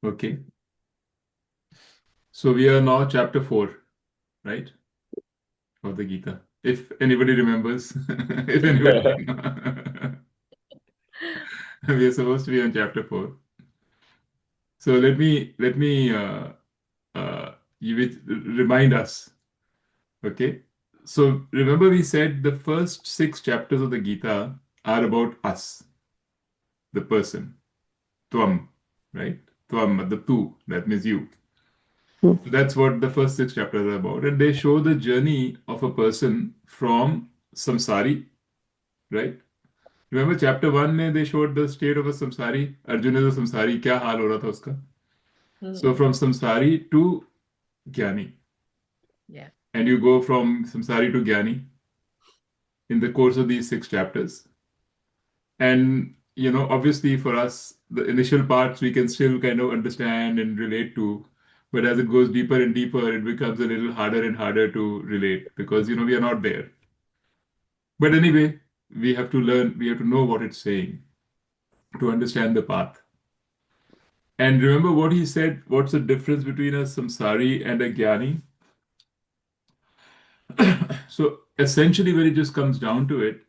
Okay. So we are now chapter 4, right? Of the Gita. If anybody remembers, if anybody we are supposed to be on chapter 4. So let me you remind us. Okay. So remember we said the first 6 chapters of the Gita are about us, the person, Tvam, right? Tvam, the two, that means you. Hmm. So that's what the first 6 chapters are about. And they show the journey of a person from samsari, right? Remember chapter 1 में they showed the state of a samsari. Arjun is a samsari. क्या हाल हो रहा था उसका? So from samsari to jnani. Yeah. And you go from samsari to jnani in the course of these 6 chapters. And, obviously for us, the initial parts we can still kind of understand and relate to. But as it goes deeper and deeper, it becomes a little harder and harder to relate because, we are not there. But anyway, we have to learn, we have to know what it's saying to understand the path. And remember what he said, what's the difference between a samsari and a jnani? So essentially, when it just comes down to it,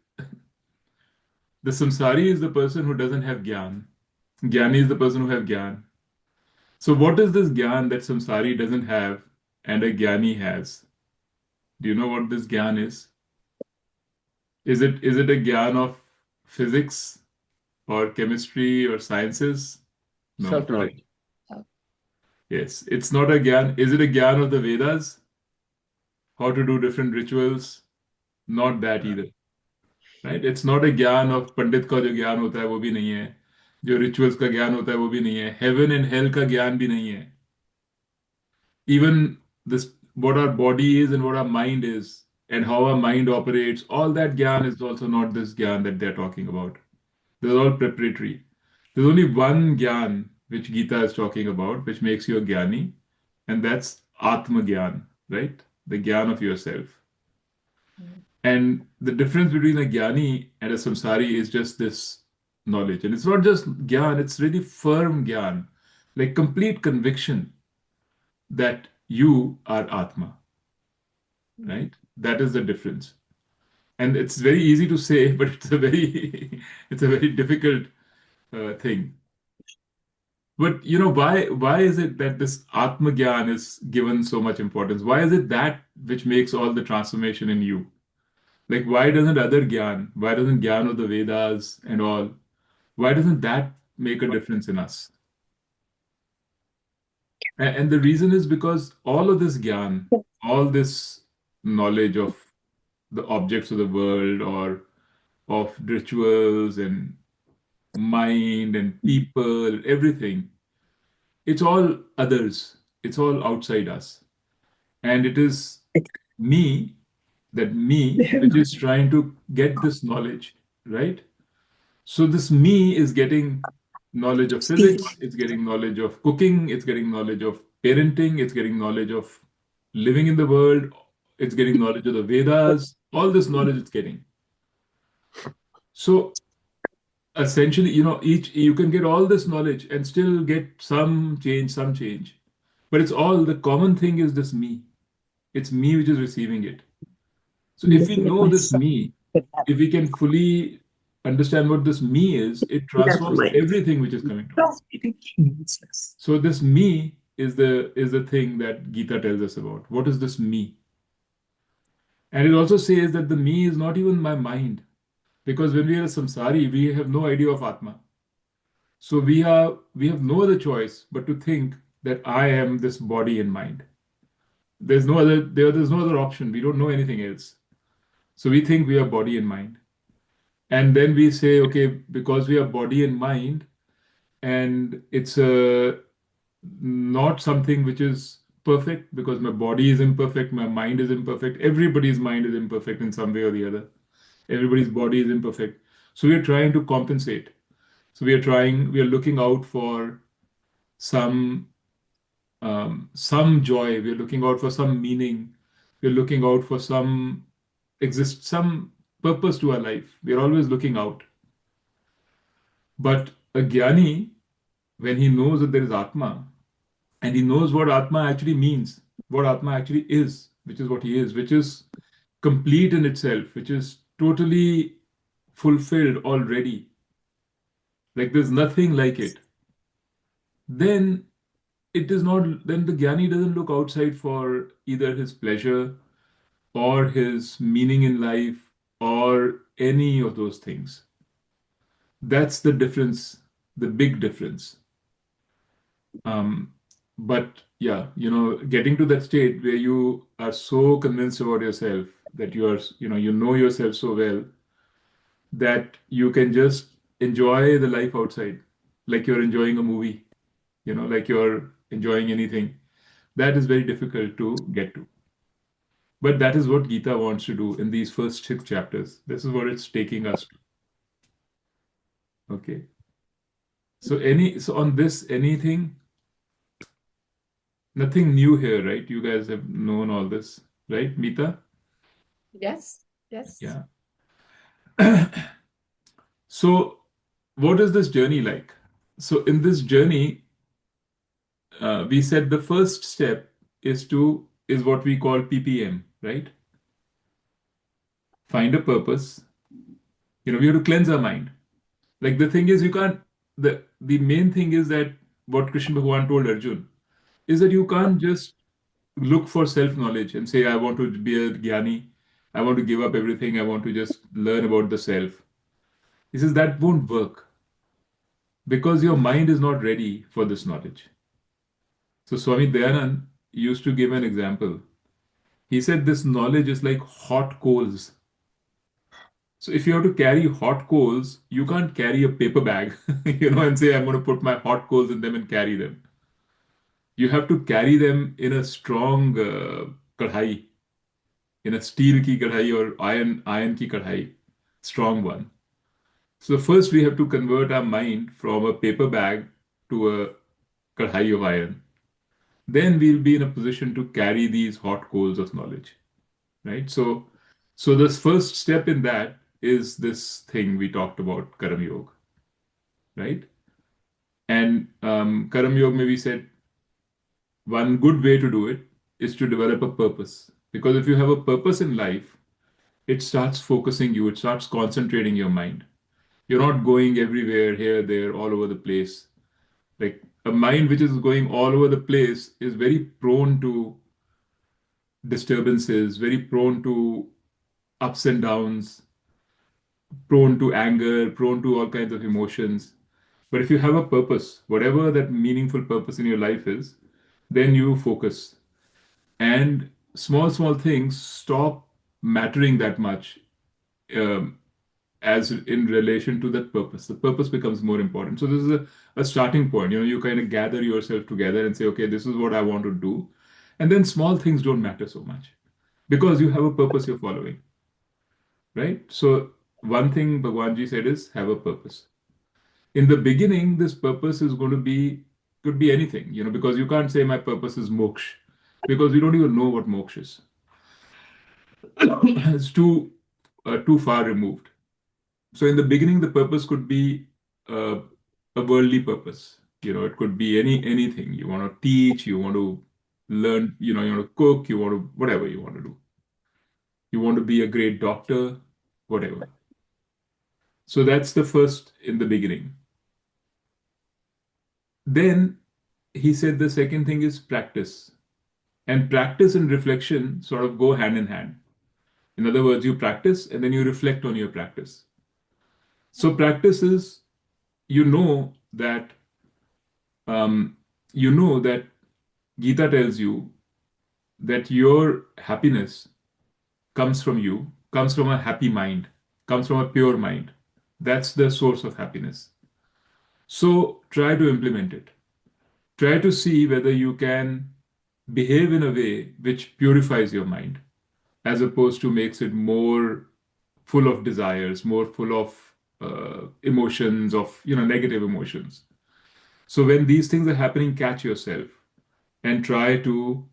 the samsari is the person who doesn't have gyan. Jnani is the person who have gyan. So what is this gyan that samsari doesn't have and a jnani has? Do you know what this gyan is? Is it a gyan of physics or chemistry or sciences? No, right? Self-knowledge. Yes, it's not a gyan. Is it a gyan of the Vedas? How to do different rituals? Not that either, right? It's not a ज्ञान of पंडित का जो ज्ञान होता है वो भी नहीं है, जो रिचुअल्स का ज्ञान होता है वो भी नहीं है, हेवन एंड हेल का ज्ञान भी नहीं है. Even this, what our body is and what our mind is and how our mind operates, all that ज्ञान is also not this ज्ञान that they're talking about. They're all preparatory. There's only one ज्ञान which Gita is talking about, which makes you a ज्ञानी, and that's Atma Gyan, right? The Gyan of yourself. And the difference between a Jnani and a Samsari is just this knowledge. And it's not just Gyan, it's really firm Gyan, like complete conviction that you are Atma, right? That is the difference. And it's very easy to say, but it's a very it's a very difficult thing. But why is it that this Atma Gyan is given so much importance? Why is it that which makes all the transformation in you? Like, why doesn't other Gyan, why doesn't Gyan of the Vedas and all, why doesn't that make a difference in us? And the reason is because all of this Gyan, all this knowledge of the objects of the world or of rituals and mind and people, everything, it's all others. It's all outside us. And it is me, that me, which is trying to get this knowledge, right? So this me is getting knowledge of physics, it's getting knowledge of cooking, it's getting knowledge of parenting, it's getting knowledge of living in the world, it's getting knowledge of the Vedas, all this knowledge it's getting. So essentially, each you can get all this knowledge and still get some change, some change. But it's all the common thing is this me. It's me which is receiving it. So if we know this me, if we can fully understand what this me is, it transforms everything which is coming to us. So this me is the thing that Gita tells us about. What is this me? And it also says that the me is not even my mind, because when we are a samsari, we have no idea of Atma. So we have no other choice but to think that I am this body and mind. There's no other option. We don't know anything else. So we think we are body and mind. And then we say, okay, because we are body and mind, and it's not something which is perfect, because my body is imperfect, my mind is imperfect, everybody's mind is imperfect in some way or the other. Everybody's body is imperfect. So we are trying to compensate. So we are looking out for some some joy. We are looking out for some meaning. We are looking out for some purpose to our life. We are always looking out. But a jnani, when he knows that there is Atma, and he knows what Atma actually means, what Atma actually is, which is what he is, which is complete in itself, which is totally fulfilled already, like there's nothing like it, then it is not, then the Jnani doesn't look outside for either his pleasure or his meaning in life or any of those things. That's the difference, the big difference. Um, but yeah, getting to that state where you are so convinced about yourself that you know yourself so well that you can just enjoy the life outside like you're enjoying a movie, like you're enjoying anything. That is very difficult to get to. But that is what Gita wants to do in these first 6 chapters. This is what it's taking us to. Okay. So on this, anything, nothing new here, right? You guys have known all this, right, Mita? Yes. Yes. Yeah. So what is this journey like? So in this journey, we said the first step is what we call PPM, right? Find a purpose. We have to cleanse our mind. Like the thing is, you can't. The main thing is that what Krishna Bhagavan told Arjun is that you can't just look for self knowledge and say, I want to be a jnani. I want to give up everything. I want to just learn about the self. He says that won't work because your mind is not ready for this knowledge. So Swami Dayanand used to give an example. He said this knowledge is like hot coals. So if you have to carry hot coals, you can't carry a paper bag, and say, I'm going to put my hot coals in them and carry them. You have to carry them in a strong kadhai, in a steel ki kadhai or iron ki kadhai, strong one. So first we have to convert our mind from a paper bag to a kadhai of iron. Then we'll be in a position to carry these hot coals of knowledge, right? So this first step in that is this thing we talked about, Karam Yoga, right? And Karam Yoga maybe said one good way to do it is to develop a purpose. Because if you have a purpose in life, it starts focusing you, it starts concentrating your mind. You're not going everywhere, here, there, all over the place. Like a mind which is going all over the place is very prone to disturbances, very prone to ups and downs, prone to anger, prone to all kinds of emotions. But if you have a purpose, whatever that meaningful purpose in your life is, then you focus. And small things stop mattering that much um, as in relation to that purpose. The purpose becomes more important. So this is a starting point. You kind of gather yourself together and say, okay, this is what I want to do. And then small things don't matter so much because you have a purpose you're following, right? So one thing Bhagwanji said is have a purpose. In the beginning, this purpose is going to be, could be anything, because you can't say my purpose is moksha because we don't even know what moksha is. It's too far removed. So in the beginning, the purpose could be uh, a worldly purpose. It could be anything. You want to teach, you want to learn, you want to cook, you want to whatever you want to do. You want to be a great doctor, whatever. So that's the first in the beginning. Then he said the second thing is practice. And practice and reflection sort of go hand in hand. In other words, you practice and then you reflect on your practice. So practice is you know that um, Gita tells you that your happiness comes from you, comes from a happy mind, comes from a pure mind. That's the source of happiness. So try to implement it. Try to see whether you can behave in a way which purifies your mind as opposed to makes it more full of desires, more full of emotions, of negative emotions. So when these things are happening, catch yourself and try to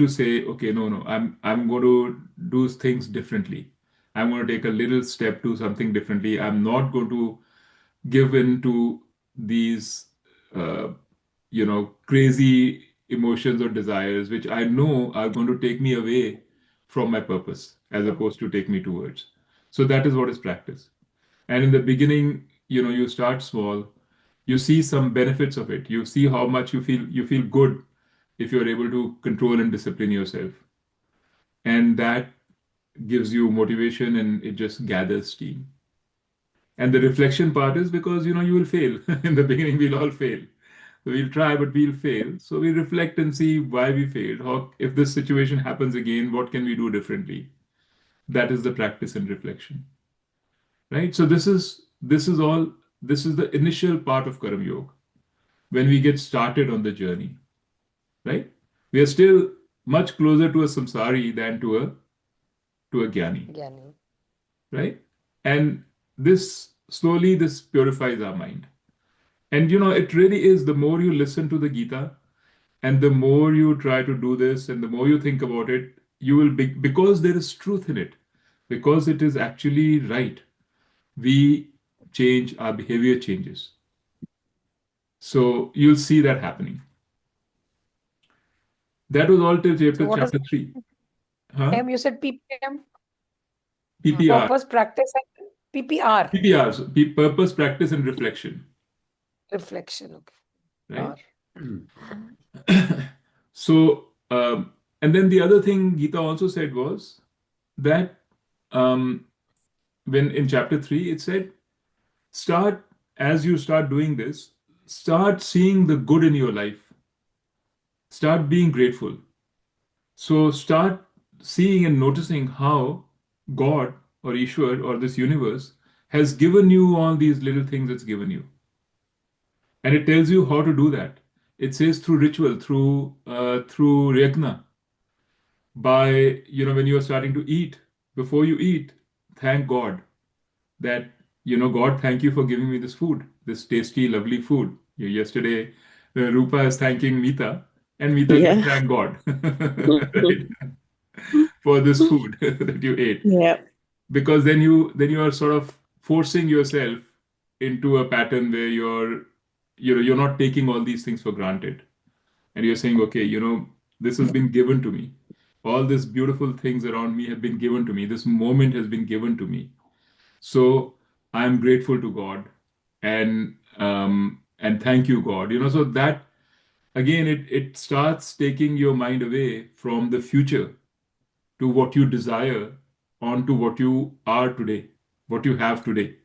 say, okay, no, I'm going to do things differently. I'm going to take a little step to something differently. I'm not going to give in to these uh, crazy emotions or desires, which I know are going to take me away from my purpose as opposed to take me towards. So that is what is practice. And in the beginning, you start small, you see some benefits of it. You see how much you feel good if you're able to control and discipline yourself. And that gives you motivation and it just gathers steam. And the reflection part is because you will fail. In the beginning, we'll all fail. So we'll try, but we'll fail. So we reflect and see why we failed. How, if this situation happens again, what can we do differently? That is the practice and reflection, right? So this is the initial part of Karam Yoga when we get started on the journey, right? We are still much closer to a samsari than to a jnani, Gyani. right? And this purifies our mind. And it really is, the more you listen to the Gita and the more you try to do this and the more you think about it, you will be, because there is truth in it, because it is actually right, we change, our behavior changes. So you'll see that happening. That was all till So what is chapter 3. Huh? M? You said PPM, PPR. purpose, practice, and PPR, PPR. So purpose, practice, and reflection. reflection. Okay. Right? R. So, and then the other thing Gita also said was that um, when in chapter 3, it said, start, as you start doing this, start seeing the good in your life, start being grateful. So, start seeing and noticing how God or Ishwar or this universe has given you all these little things it's given you. And it tells you how to do that. It says through ritual, through yajna, by when you are starting to eat, before you eat, thank God that God, thank you for giving me this food, this tasty, lovely food. Yesterday, Rupa is thanking Mita, and Mita said, Yeah. thank God, right, for this food that you ate, Yeah. because then you are sort of forcing yourself into a pattern where you're not taking all these things for granted, and you're saying, okay, this has been given to me, all these beautiful things around me have been given to me, this moment has been given to me, so I'm grateful to God, and thank you, God, so that again, it starts taking your mind away from the future to what you desire, onto what you are today, what you have today,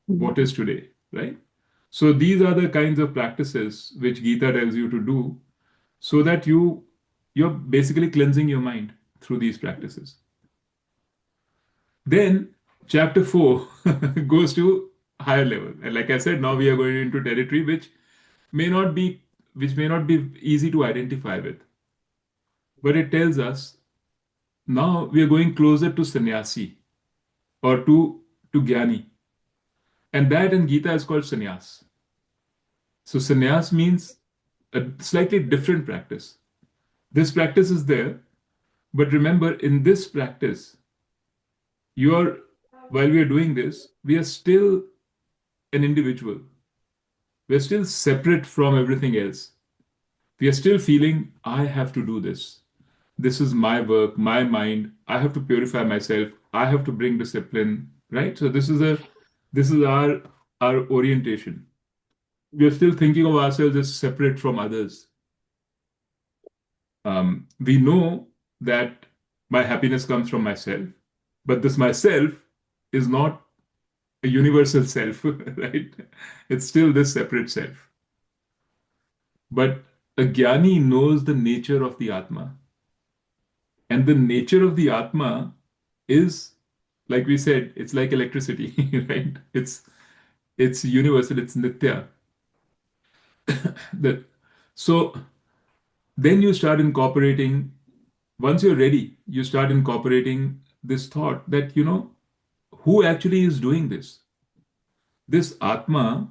Mhm. what is today, right? So these are the kinds of practices which Gita tells you to do, so that you're basically cleansing your mind through these practices. Then chapter 4 goes to higher level. And like I said, now we are going into territory may not be which may not be easy to identify with. But it tells us now we are going closer to sannyasi, or to jnani. And that in Gita is called sannyas. So sannyas means a slightly different practice. This practice is there, but remember, in this practice, you are while we are doing this, we are still an individual. We're still separate from everything else. We are still feeling, I have to do this. This is my work, my mind. I have to purify myself. I have to bring discipline, right? So this is our orientation. We are still thinking of ourselves as separate from others. We know that my happiness comes from myself, but this myself is not a universal self, right? It's still this separate self. But a jnani knows the nature of the Atma. And the nature of the Atma is, like we said, it's like electricity, right? It's universal, it's nitya. That so then you start incorporating, once you're ready, you start incorporating this thought that, who actually is doing this? This Atma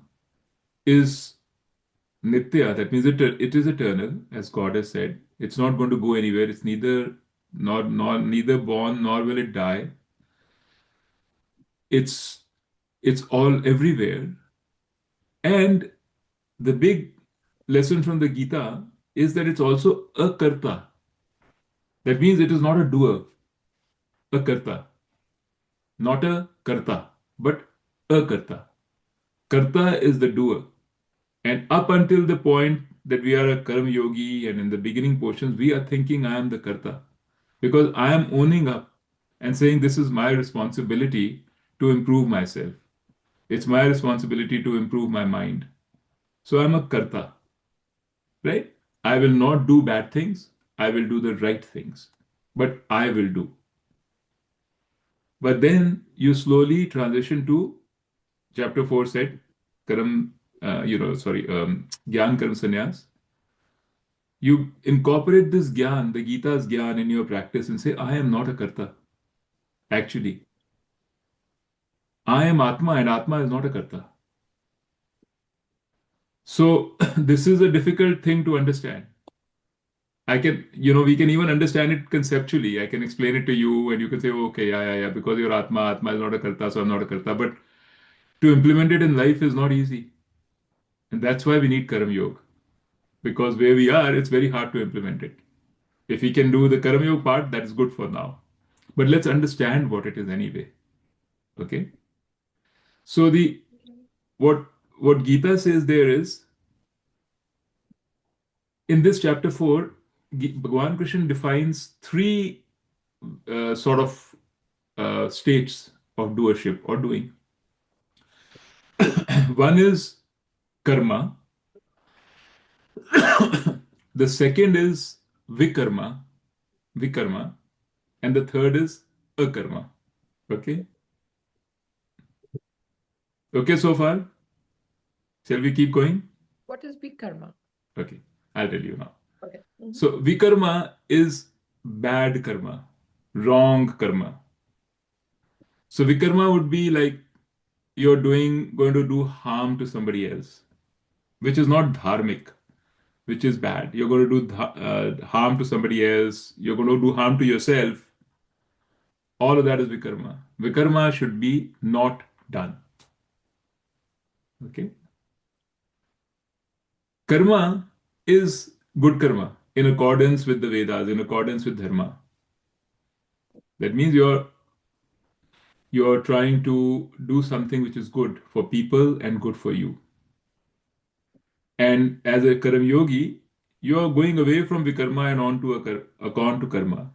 is nitya, that means it is eternal, as God has said. It's not going to go anywhere. It's neither born nor will it die. It's it's all everywhere, and the big lesson from the Gita is that it's also a karta. That means it is not a doer, a karta. Not a karta, but a karta. Karta is the doer. And up until the point that we are a karma yogi and in the beginning portions, we are thinking I am the karta. Because I am owning up and saying this is my responsibility to improve myself. It's my responsibility to improve my mind. So I'm a karta, right? I will not do bad things. I will do the right things. But I will do. But then you slowly transition to chapter 4 said, Karam, Gyan Karam Sannyas. You incorporate this Gyan, the Gita's Gyan in your practice and say, I am not a Karta. Actually, I am Atma and Atma is not a Karta. So this is a difficult thing to understand. We can even understand it conceptually. I can explain it to you and you can say, oh, okay, yeah, because you're Atma is not a Karta, so I'm not a Karta. But to implement it in life is not easy. And that's why we need Karam Yoga. Because where we are, it's very hard to implement it. If we can do the Karam Yoga part, that is good for now. But let's understand what it is anyway. Okay? So what Gita says there is, in this chapter 4, Bhagavan Krishna defines three sort of states of doership or doing. One is karma. The second is vikarma, and the third is akarma. Okay? Okay so far? Shall we keep going? What is big karma? Okay, I'll tell you now. Okay. So vikarma is bad karma, wrong karma. So vikarma would be like you're going to do harm to somebody else, which is not dharmic, which is bad. You're going to do harm to somebody else. You're going to do harm to yourself. All of that is vikarma. Vikarma should be not done. Okay. Karma is good karma in accordance with the Vedas, in accordance with dharma. That means you're trying to do something which is good for people and good for you. And as a Karam yogi, you're going away from vikarma and on to karma.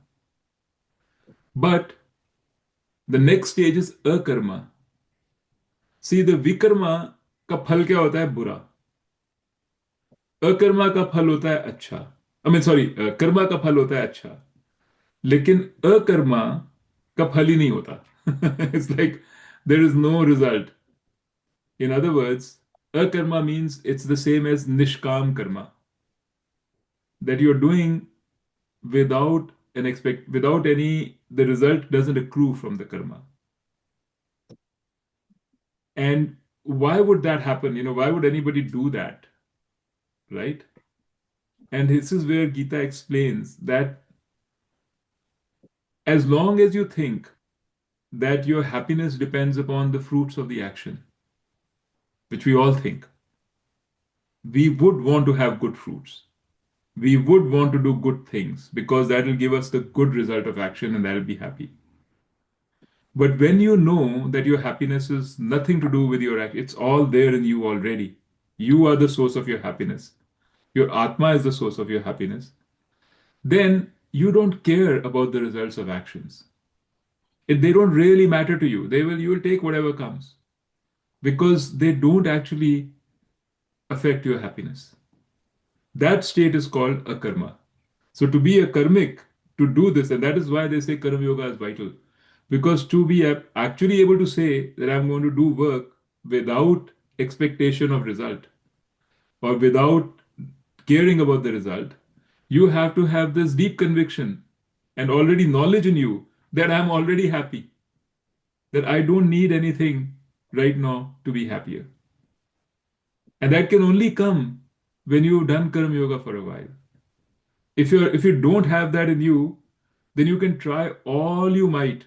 But the next stage is akarma. See, the vikarma का फल क्या होता है बुरा, अकर्मा का फल होता है अच्छा. कर्मा का फल होता है अच्छा, लेकिन अकर्मा का फल ही नहीं होता. It's like there is no result. In other words, akarma means it's the same as nishkam karma, that you're doing without the result doesn't accrue from the karma. And why would that happen? Why would anybody do that? Right? And this is where Gita explains that as long as you think that your happiness depends upon the fruits of the action, which we all think, we would want to have good fruits. We would want to do good things because that will give us the good result of action and that will be happy. But when you know that your happiness is nothing to do with your act, it's all there in you already. You are the source of your happiness. Your Atma is the source of your happiness. Then you don't care about the results of actions. If they don't really matter to you, you will take whatever comes because they don't actually affect your happiness. That state is called a karma. So to be a karmic, to do this, and that is why they say karma yoga is vital. Because to be actually able to say that I'm going to do work without expectation of result or without caring about the result, you have to have this deep conviction and already knowledge in you that I'm already happy, that I don't need anything right now to be happier. And that can only come when you've done karma yoga for a while. If you don't have that in you, then you can try all you might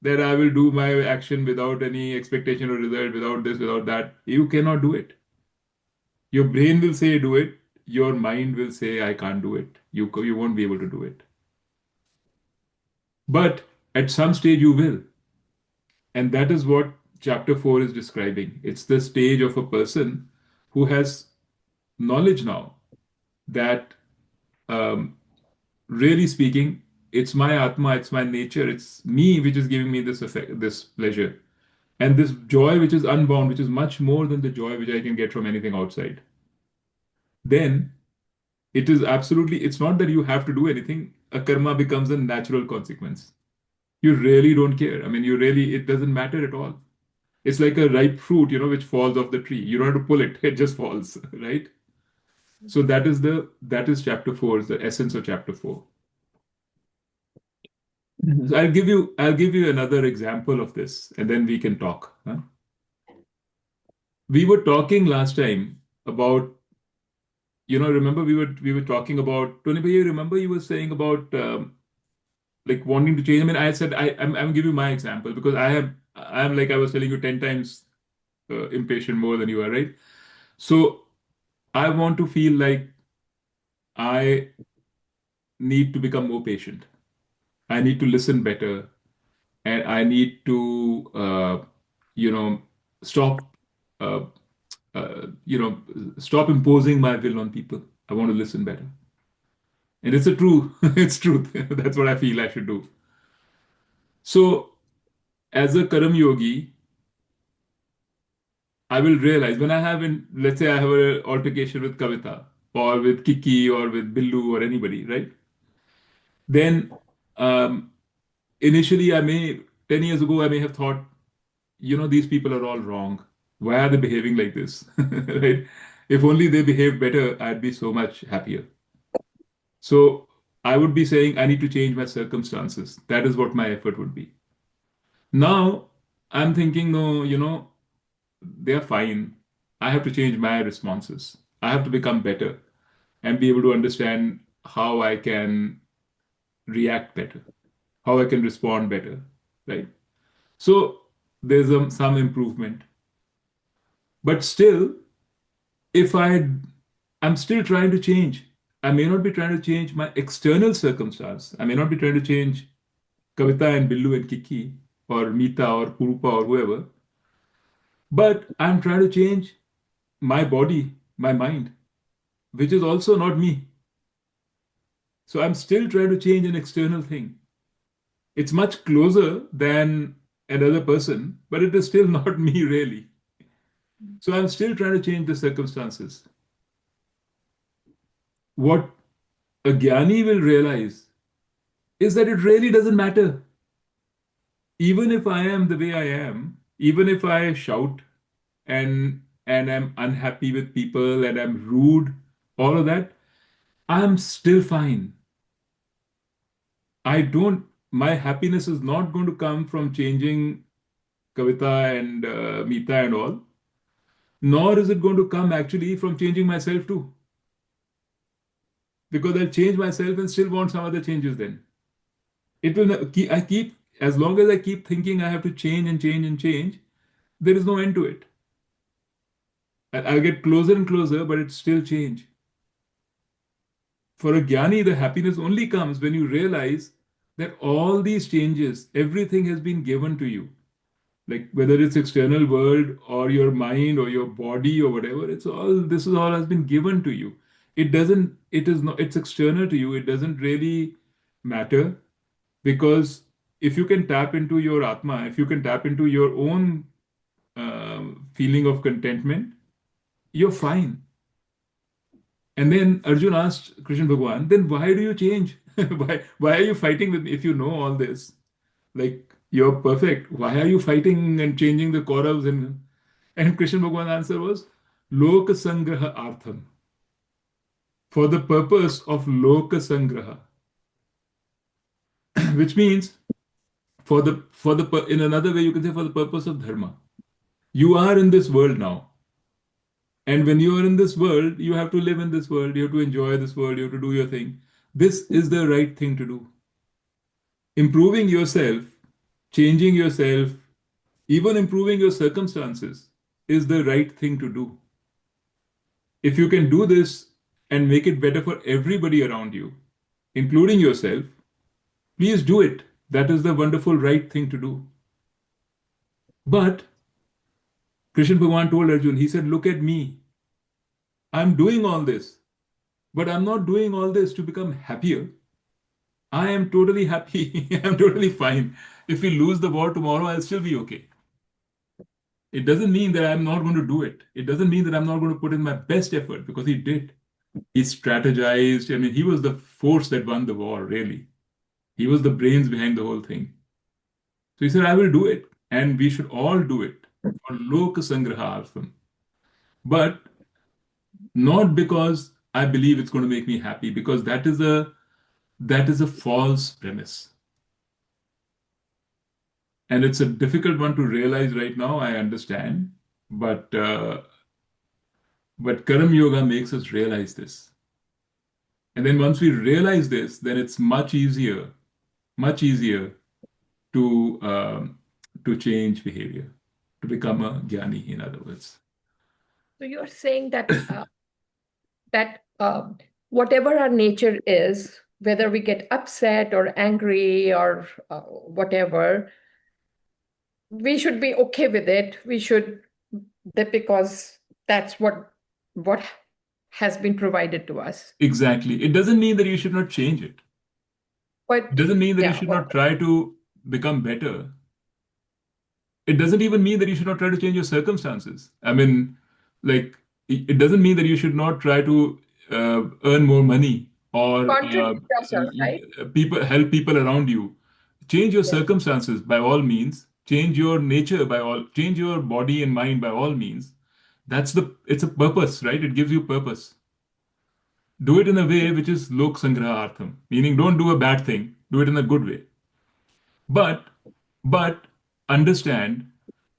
that I will do my action without any expectation of result, without this, without that. You cannot do it. Your brain will say do it. Your mind will say I can't do it. You won't be able to do it. But at some stage you will. And that is what chapter 4 is describing. It's the stage of a person who has knowledge now that, um, really speaking, it's my Atma, it's my nature, it's me which is giving me this effect, this pleasure. And this joy which is unbound, which is much more than the joy which I can get from anything outside. Then it is absolutely, it's not that you have to do anything. A karma becomes a natural consequence. You really don't care. I mean, it doesn't matter at all. It's like a ripe fruit, which falls off the tree. You don't have to pull it, it just falls, right? So that is chapter 4, is the essence of chapter 4. So I'll give you another example of this, and then we can talk. Huh? We were talking last time about, remember we were talking about Tony Bhaiya, remember you were saying about, like wanting to change. I mean, I said I'm giving you my example because I'm like I was telling you 10 times impatient more than you are, right? So I want to feel like I need to become more patient. I need to listen better, and I need to, you know, stop, uh, stop imposing my will on people. I want to listen better, and it's a true, it's truth. That's what I feel I should do. So, as a Karam yogi, I will realize when let's say I have an altercation with Kavita or with Kiki or with Billu or anybody, right? Then, um, initially, 10 years ago, I may have thought, these people are all wrong. Why are they behaving like this? Right? If only they behaved better, I'd be so much happier. So I would be saying, I need to change my circumstances. That is what my effort would be. Now I'm thinking, no, they are fine. I have to change my responses. I have to become better and be able to understand how I can react better, how I can respond better, right? So there's some improvement. But still, if I'm still trying to change. I may not be trying to change my external circumstance. I may not be trying to change Kavita and Billu and Kiki or Mita or Kurupa or whoever, but I'm trying to change my body, my mind, which is also not me. So I'm still trying to change an external thing. It's much closer than another person, but it is still not me really. So I'm still trying to change the circumstances. What a Jnani will realize is that it really doesn't matter. Even if I am the way I am, even if I shout and I'm unhappy with people and I'm rude, all of that, I'm still fine. My happiness is not going to come from changing Kavita and Mita and all, nor is it going to come actually from changing myself too. Because I'll change myself and still want some other changes then. It will keep, I keep, as long as I keep thinking I have to change and change and change, there is no end to it. I'll get closer and closer, but it's still change. For a Jnani, the happiness only comes when you realize that all these changes, everything has been given to you. Like whether it's external world or your mind or your body or whatever, this is all has been given to you. It is not, it's external to you. It doesn't really matter because if you can tap into your Atma, if you can tap into your own feeling of contentment, you're fine. And then Arjun asked Krishna Bhagwan, then why do you change? Why are you fighting with me if you know all this? Like, you're perfect. Why are you fighting and changing the Kauravas? And Krishna Bhagwan's answer was, Loka Sangraha Artham. For the purpose of Loka Sangraha. Which means, in another way, you can say for the purpose of Dharma. You are in this world now. And when you are in this world, you have to live in this world, you have to enjoy this world, you have to do your thing. This is the right thing to do. Improving yourself, changing yourself, even improving your circumstances is the right thing to do. if you can do this and make it better for everybody around you, including yourself, please do it. That is the wonderful right thing to do. But Krishna Bhagavan told Arjun, he said, look at me. I'm doing all this, but I'm not doing all this to become happier. I am totally happy. I'm totally fine. If we lose the war tomorrow, I'll still be okay. It doesn't mean that I'm not going to do it. It doesn't mean that I'm not going to put in my best effort, because he did. He strategized. I mean, he was the force that won the war, really. He was the brains behind the whole thing. So he said, I will do it. And we should all do it for Loka Sangrahartham. But not because I believe it's going to make me happy, because that is a false premise. And it's a difficult one to realize right now, I understand. But Karam Yoga makes us realize this. And then once we realize this, then it's much easier to change behavior, to become a jnani, in other words. So you're saying that whatever our nature is, whether we get upset or angry or whatever, we should be okay with it. We should, that because that's what has been provided to us. Exactly. It doesn't mean that you should not change it. But It doesn't mean that you yeah, should not try to become better. It doesn't even mean that you should not try to change your circumstances. I mean, like, it doesn't mean that you should not try to earn more money or contradict yourself, right? help people around you. Change your Yes. circumstances by all means. Change your nature change your body and mind by all means. It's a purpose, right? It gives you purpose. Do it in a way which is lok sangrahartham, meaning don't do a bad thing. Do it in a good way. But but understand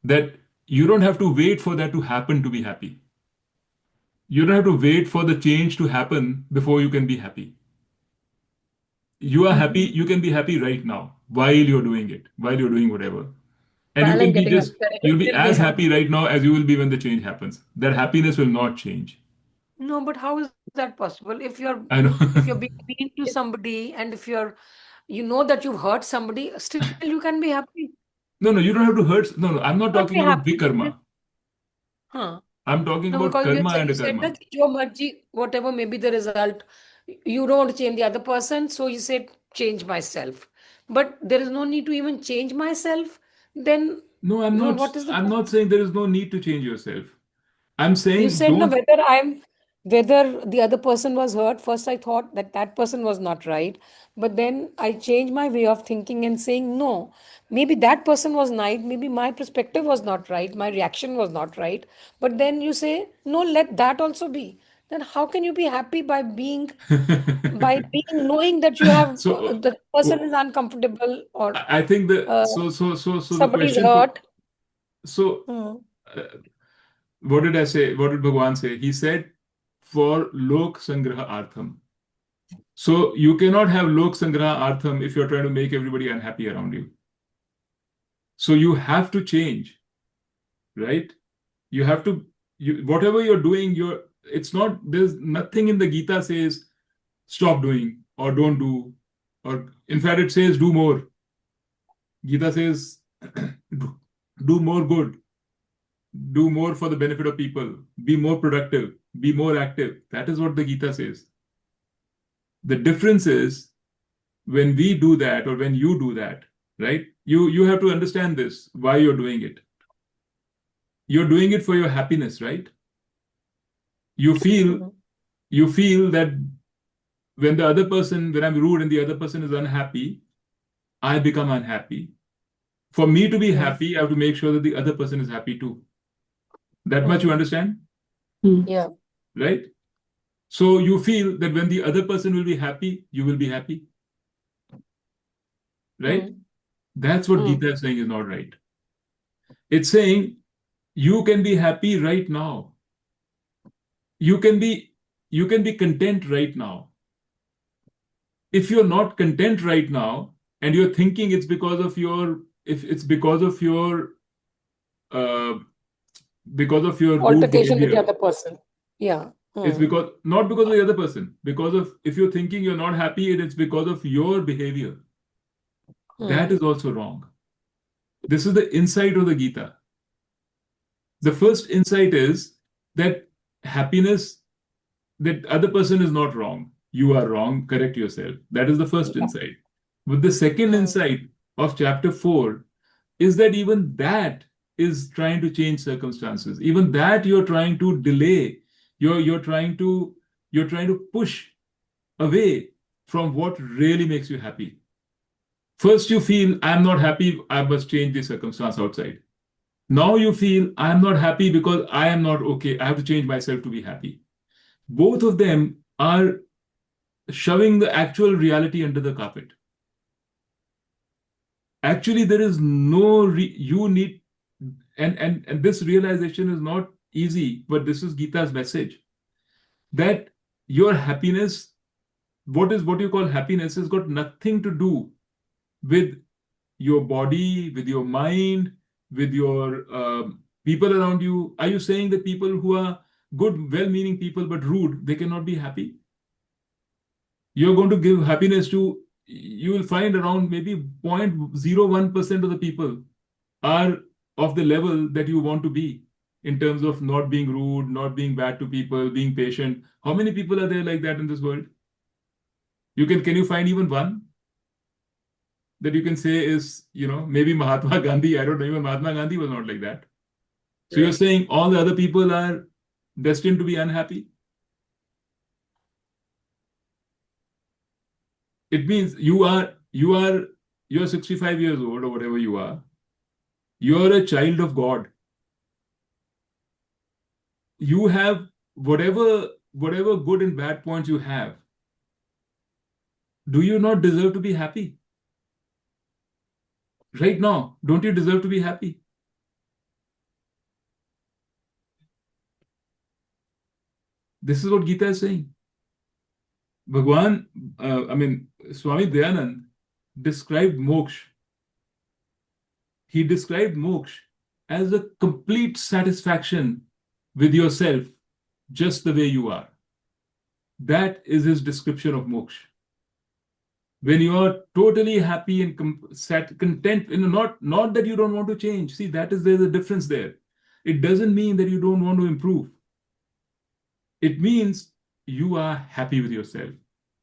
that you don't have to wait for that to happen to be happy. You don't have to wait for the change to happen before you can be happy. You are happy, you can be happy right now while you're doing it, while you're doing whatever. And you While I'm can be getting just, upset, you'll be still be as happy. happy right now as you will be when the change happens. That happiness will not change. No, but how is that possible? I know. If you're being mean to somebody, and if you know that you've hurt somebody, still you can be happy. No, you don't have to hurt. No, I'm not Not talking be about happy. vikarma. Huh. I'm talking No, about because karma and you said akarma. that jo marji, whatever may be the result, you don't want to change the other person, so you said change myself. But there is no need to even change myself. Then, No, I'm not. what is the I'm point? not saying there is no need to change yourself. I'm You saying said no, don't. whether the other person was hurt. First, I thought that that person was not right, but then I changed my way of thinking and saying no. Maybe that person was right. Maybe my perspective was not right. My reaction was not right. But then you say no. Let that also be. Then how can you be happy by being knowing that you have So, the person is uncomfortable or I think that uh, so the somebody's question for hurt? so Hmm. uh, what did I say? What did Bhagwan say? He said for lok sangraha artham. So you cannot have lok sangraha artham if you're trying to make everybody unhappy around you. So you have to change, right? You have to whatever you're doing, it's not there's nothing in the Gita says stop doing or don't do, or in fact it says do more. Gita says do more good, do more for the benefit of people, be more productive, be more active. That is what the Gita says. The difference is when we do that or when you do that, right? You have to understand this, why you're doing it. You're doing it for your happiness, right? You feel Mhm. you feel that when I'm rude and the other person is unhappy, I become unhappy. For me to be Hmm. happy, I have to make sure that the other person is happy too. That much you Hmm. understand, Yeah. right? So you feel that when the other person will be happy, you will be happy, right? Hmm. That's what Hmm. Gita is saying is not right. It's saying you can be happy right now. You can be content right now. If you're not content right now and you're thinking it's because of your if it's uh, because of your rude Altercation with the behavior, other person. Yeah. It's because not because of the other person, because of if you're thinking you're not happy, it's because of your behavior. That is also wrong. This is the insight of the Gita. The first insight is that happiness, that other person is not wrong. You are wrong, correct yourself. That is the first insight. But the second insight of chapter 4 is that even that is trying to change circumstances. Even that you're trying to delay. You're trying to push away from what really makes you happy. First you feel I'm not happy, I must change the circumstance outside. Now you feel I'm not happy because I am not okay. I have to change myself to be happy. Both of them are shoving the actual reality under the carpet. Actually, there is no you need, and this realization is not easy, but this is Gita's message that your happiness, what you call happiness, has got nothing to do with your body, with your mind, with your people around you. Are you saying that people who are good, well-meaning people but rude, they cannot be happy? You're going to give happiness to, you will find around maybe 0.01% of the people are of the level that you want to be in terms of not being rude, not being bad to people, being patient. How many people are there like that in this world? Can you find even one that you can say is, maybe Mahatma Gandhi? I don't know, even Mahatma Gandhi was not like that. So you're saying all the other people are destined to be unhappy? It means you're 65 years old or whatever you are. You're a child of God. You have whatever good and bad points you have. Do you not deserve to be happy? Right now, don't you deserve to be happy? This is what Gita is saying. Bhagwan, Swami Dayanand described moksha. He described moksha as a complete satisfaction with yourself, just the way you are. That is his description of moksha. When you are totally happy and content, not that you don't want to change. See, there's a difference there. It doesn't mean that you don't want to improve. It means you are happy with yourself.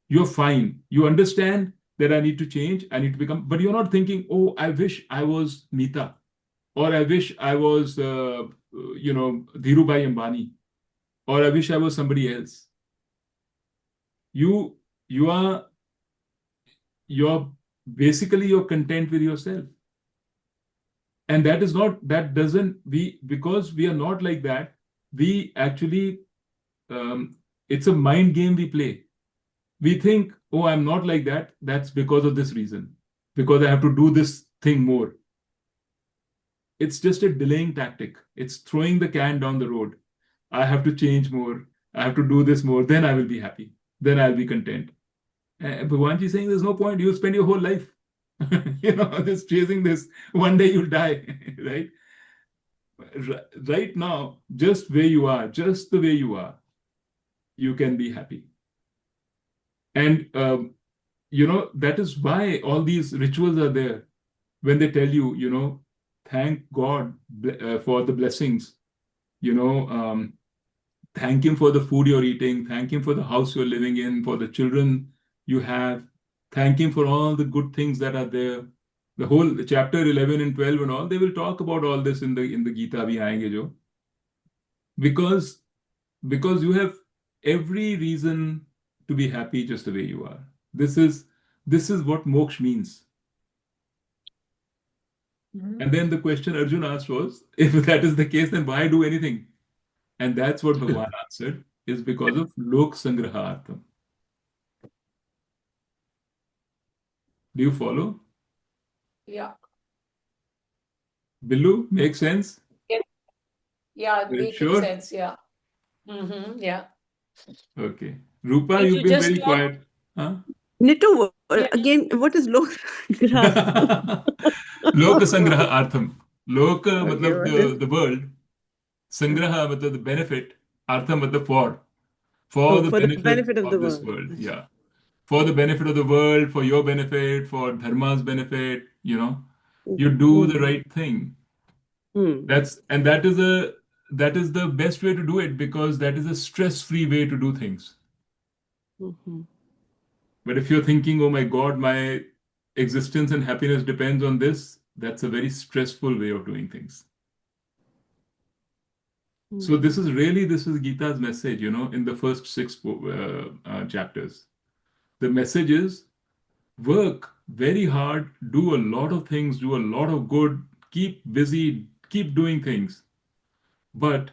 You're fine. You understand that I need to change, I need to become, but you're not thinking, oh, I wish I was Mita, or I wish I was, Dhirubhai Ambani, or I wish I was somebody else. You're basically you're content with yourself. And because we are not like that, we actually, it's a mind game we play. We think, oh, I'm not like that. That's because of this reason, because I have to do this thing more. It's just a delaying tactic. It's throwing the can down the road. I have to change more. I have to do this more. Then I will be happy. Then I'll be content. Bhagwanji is saying there's no point. You'll spend your whole life, just chasing this. One day you'll die, right? Right now, just where you are, just the way you are, you can be happy. And, that is why all these rituals are there. When they tell you, thank God for the blessings, thank Him for the food you're eating, thank Him for the house you're living in, for the children you have, thank Him for all the good things that are there. The whole chapter 11 and 12 and all, they will talk about all this in the Gita. Bhi aayenge jo. Because you have every reason to be happy just the way you are. This is what moksha means. And then the question Arjun asked was, if that is the case, then why do anything? And that's what Bhagwan answered, is because of lok sangrahartham. Do you follow? Yeah. Billu, makes sense? Yeah, Are you making sure? sense. Yeah. Yeah. Okay. Rupa, If you've you been just very talk, quiet. Huh? Nittu, yeah, again, what is Lok Graph? Lok sangrahartham. Lok Okay, matlab what is the world. Sangraha matlab the benefit. Artham matlab for. for Oh, the for the benefit benefit of the of this world. world. Yeah. For the benefit of the world, for your benefit, for dharma's benefit, you do the Mm-hmm. right thing. Hmm. That is the best way to do it, because that is a stress-free way to do things. Mm-hmm. But if you're thinking, oh my God, my existence and happiness depends on this, that's a very stressful way of doing things. So this is Gita's message, in the first six chapters. The message is work very hard, do a lot of things, do a lot of good, keep busy, keep doing things, but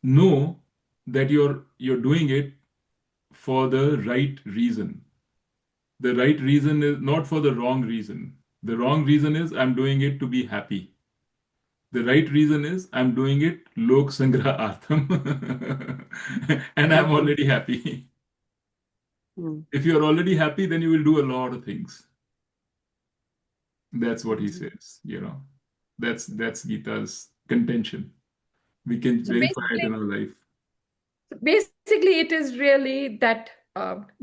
know that you're doing it for the right reason. The right reason is not for the wrong reason. The wrong reason is I'm doing it to be happy. The right reason is I'm doing it lok sangra artham and I'm already happy. Hmm. If you're already happy, then you will do a lot of things. That's what he says. That's Gita's contention. We can So verify it in basically, our life. basically, it is really that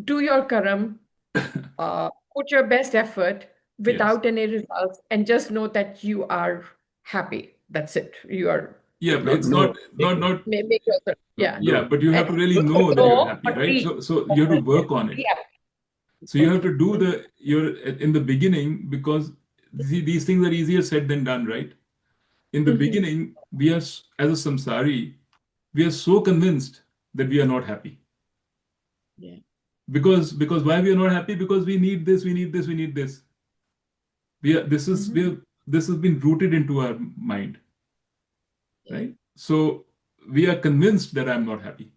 do your karam, put your best effort Yes. without any results, and just know that you are happy. That's it. You are Yeah, but No, it's not no. not not make yourself, yeah. yeah, No. but you have And to really you should know that you're know, happy, but right? be So you have to work on be it. happy. So you have Okay. to do you're in the beginning, because these things are easier said than done, right? In the Mhm. beginning, we are, as a samsari, we are so convinced that we are not happy. Yeah. Because why we are not happy? Because we need this, we need this, we need this. Mhm. This has been rooted into our mind, Yeah. right? So we are convinced that I'm not happy.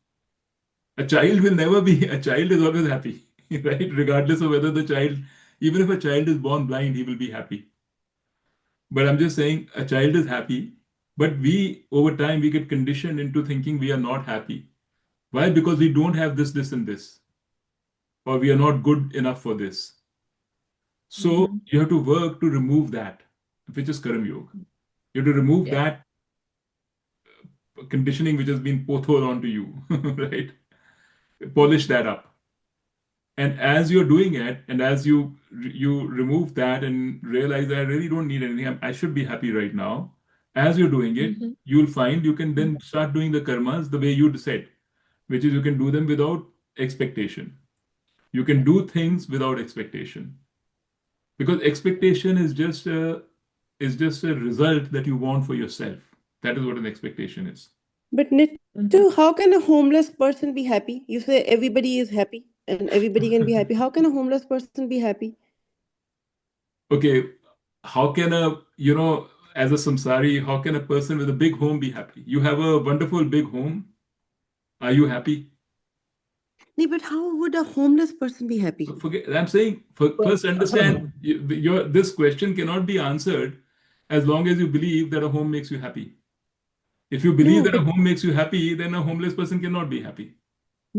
A child will never be, a child is always happy, right? Regardless of whether the child, even if a child is born blind, he will be happy. But I'm just saying a child is happy, but over time, we get conditioned into thinking we are not happy. Why? Because we don't have this, this, and this, or we are not good enough for this. So Mhm. you have to work to remove that, which is Karam Yoga. You have to remove Yeah. that conditioning which has been potholed onto you, right? Polish that up. And as you're doing it, and as you remove that and realize that I really don't need anything, I should be happy right now. As you're doing it, Mhm. you'll find you can then start doing the karmas the way you said, which is you can do them without expectation. You can do things without expectation, because expectation is just a result that you want for yourself. That is what an expectation is. But Nitu, Mhm. how can a homeless person be happy? You say everybody is happy and everybody can be happy. How can a homeless person be happy? Okay, how can as a samsari, how can a person with a big home be happy? You have a wonderful big home. Are you happy? Nee, but how would a homeless person be happy? Forget. I'm saying Well, first understand this question cannot be answered as long as you believe that a home makes you happy. If you believe No, that a but home makes you happy, then a homeless person cannot be happy.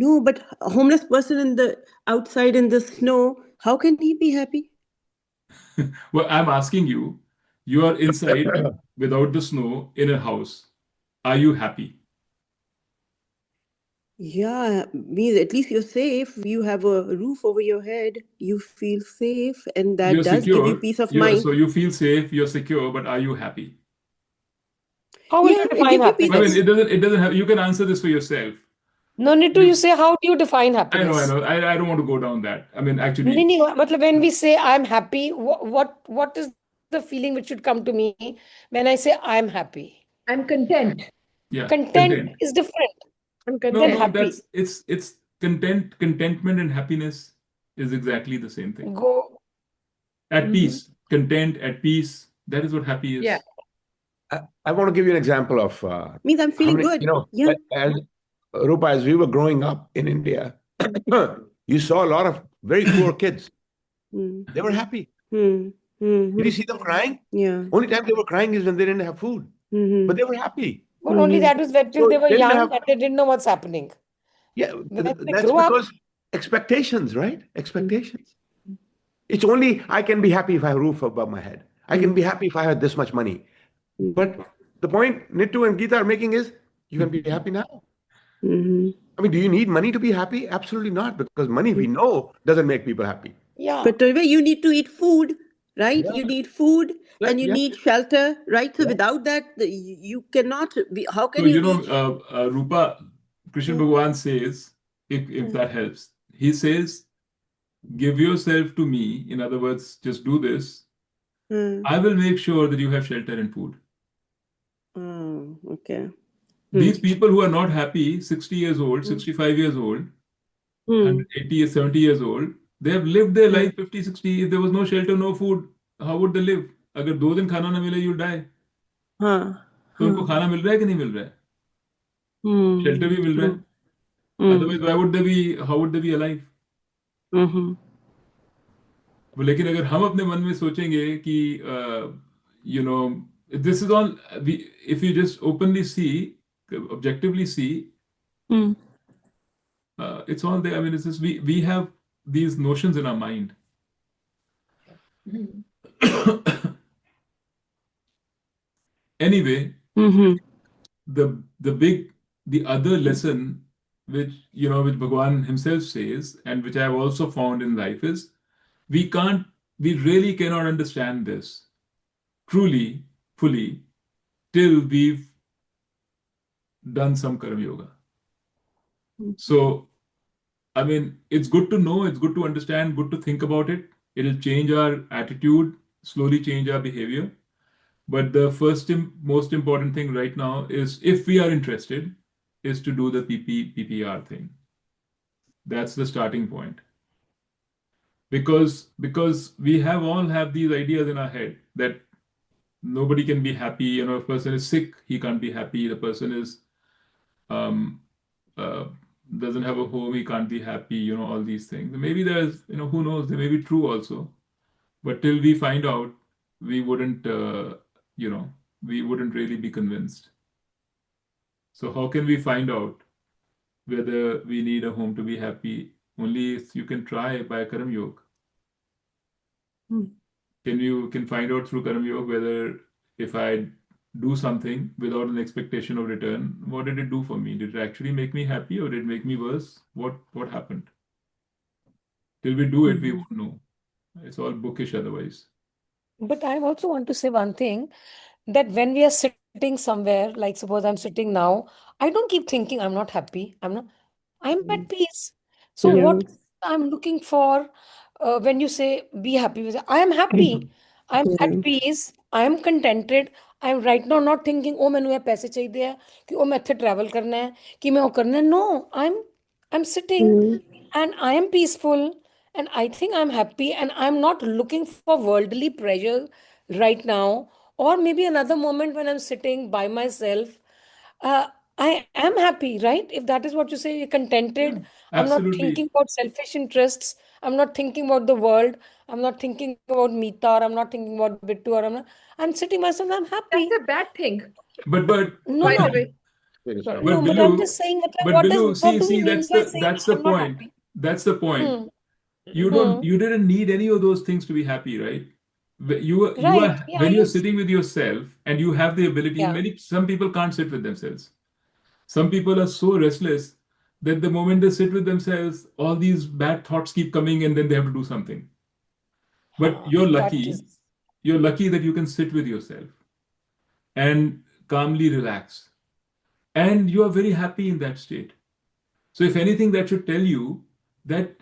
no, but a homeless person in the outside in the snow, how can he be happy? Well, I'm asking you, you are inside without the snow in a house. Are you happy? Yeah, means at least you're safe. You have a roof over your head. You feel safe, and that You're does give you secure. peace of mind. So you feel safe, you're secure, but are you happy? How will Yeah, you it define gives you peace I of. mean, happiness? it doesn't have, you can answer this for yourself. No need to you You, say how do you define I happiness? know. I don't want to go down that. I mean, नहीं, actually, नहीं, मतलब when we say I'm happy, what is the feeling which should come to me when I say I'm happy? I'm content. yeah, Content content. is different I'm than No, content. happy. it's contentment and happiness is exactly the same thing. Go. At Mhm. peace, content, at peace. That is what happy Yeah. is. I want to give you an example of Means I'm how feeling many, good. Yeah. as Rupa, as we were growing up in India, you saw a lot of very poor kids. Hmm. They were happy. Hmm. Did Hmm. you see them crying? Yeah. Only time they were crying is when they didn't have food, Hmm. but they were happy. Well, only that was when till So they were they didn't young have, and they didn't know what's happening. yeah, When they that's grow up, because expectations, right? Expectations. It's only I can be happy if I have a roof above my head. I can be happy if I have this much money. But the point Nitu and Gita are making is you can be happy now. Hmm. I mean, do you need money to be happy? Absolutely not, because money we know doesn't make people happy. Yeah. But Tolve, you need to eat food, right? Yeah, You need food yeah, and you yeah, need shelter, right? So yeah. without that, you cannot be. How So, can you reach? Rupa, Krishna Hmm, Bhagavan says, if hmm, that helps, he says, give yourself to me. In other words, just do this. hmm, I will make sure that you have shelter and food. okay. Hmm, These people who are not happy, 60 years old, hmm, 65 years old, hmm, 180, 70 years old, they have lived their hmm. life 50, 60. If there was no shelter, no food, how would they live? अगर 2 दिन खाना ना मिले, you'll die. Huh, तो उनको huh, खाना मिल रहा है कि नहीं मिल रहा है? शेल्टर भी मिल रहा है. true. Hmm, Otherwise, why would they be? How would they be alive? mm-hmm, वो लेकिन अगर हम अपने मन में सोचेंगे कि you know this is all we if you just openly see, objectively see, hmm, it's all there. I mean, it's just we have these notions in our mind. Mhm. Anyway, mm-hmm, the other lesson which which Bhagwan himself says, and which I have also found in life, is we can't we really cannot understand this truly fully till we've done some karma yoga. So I mean, it's good to know, it's good to understand, good to think about it. It'll change our attitude, slowly change our behavior. But the first most important thing right now is, if we are interested, is to do the PPR thing. That's the starting point. Because we have all have these ideas in our head that nobody can be happy. If a person is sick, he can't be happy. The person is um, uh, doesn't have a home, he can't be happy. All these things. Maybe there's, who knows? They may be true also. But till we find out, we wouldn't, we wouldn't really be convinced. So how can we find out whether we need a home to be happy? Only if you can try by Karam Yoga. hmm. Can find out through Karam Yoga whether, if I do something without an expectation of return, what did it do for me? Did it actually make me happy, or did it make me worse? What happened? Till we do it, we Mhm. won't know. It's all bookish otherwise. But I also want to say one thing, that when we are sitting somewhere, like suppose I'm sitting now, I don't keep thinking I'm not happy. I'm at Mm. peace. So Yeah. what Yeah. I'm looking for, when you say be happy, we say, I am happy. I'm at Yeah. peace. I am contented. I am right now not thinking, oh मैंने ये पैसे चाहिए है, कि oh मैं इत्थे travel करना है, कि मैं वो करना है. No, I'm sitting Mm. and I am peaceful and I think I'm happy and I'm not looking for worldly pleasure right now. Or maybe another moment when I'm sitting by myself, uh, I am happy, right? If that is what you say, you're Yeah. contented. I'm not Absolutely. thinking about selfish interests. I'm not thinking about the world. I'm not thinking about Meeta, or I'm not thinking about Bittu, or I'm sitting myself, I'm That's happy. a bad thing, But No, by no, the way. Very Sorry. strong. but no, but I'm Billu, just saying that, like, but Billu, what see, do we see, mean by saying that's the I'm not point. happy? That's the point. Hmm. You Hmm. didn't need any of those things to be happy, right? You Right. are Yeah, when you're yes. sitting with yourself and you have the ability. Yeah. Some people can't sit with themselves. Some people are so restless that the moment they sit with themselves, all these bad thoughts keep coming, and then they have to do something. But That is. you're lucky that you can sit with yourself and calmly relax. And you are very happy in that state. So, if anything, that should tell you that